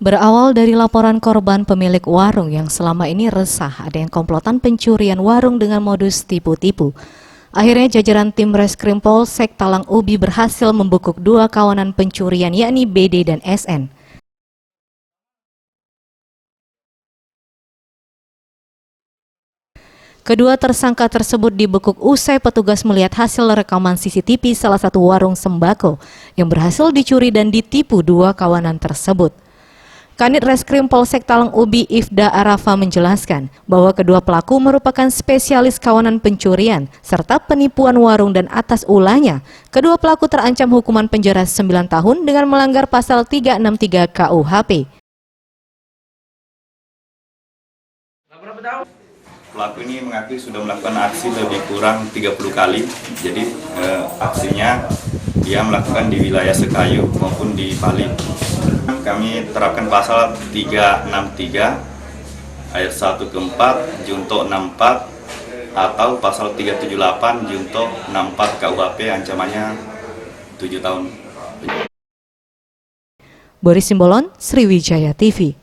Berawal dari laporan korban pemilik warung yang selama ini resah ada yang komplotan pencurian warung dengan modus tipu-tipu. Akhirnya jajaran tim Reskrim Polsek Talang Ubi berhasil membekuk dua kawanan pencurian yakni BD dan SN. Kedua tersangka tersebut dibekuk usai petugas melihat hasil rekaman CCTV salah satu warung sembako yang berhasil dicuri dan ditipu dua kawanan tersebut. Kanit Reskrim Polsek Talang Ubi Ifda Arafa menjelaskan bahwa kedua pelaku merupakan spesialis kawanan pencurian serta penipuan warung dan atas ulahnya, kedua pelaku terancam hukuman penjara 9 tahun dengan melanggar pasal 363 KUHP. Pelaku ini mengakui sudah melakukan aksi lebih kurang 30 kali, jadi aksinya dia melakukan di wilayah Sekayu maupun di Bali. Kami terapkan pasal 363 ayat 1 ke 4 junto 64 atau pasal 378 junto 64 KUHP ancamannya 7 tahun. Boris Simbolon, Sriwijaya TV.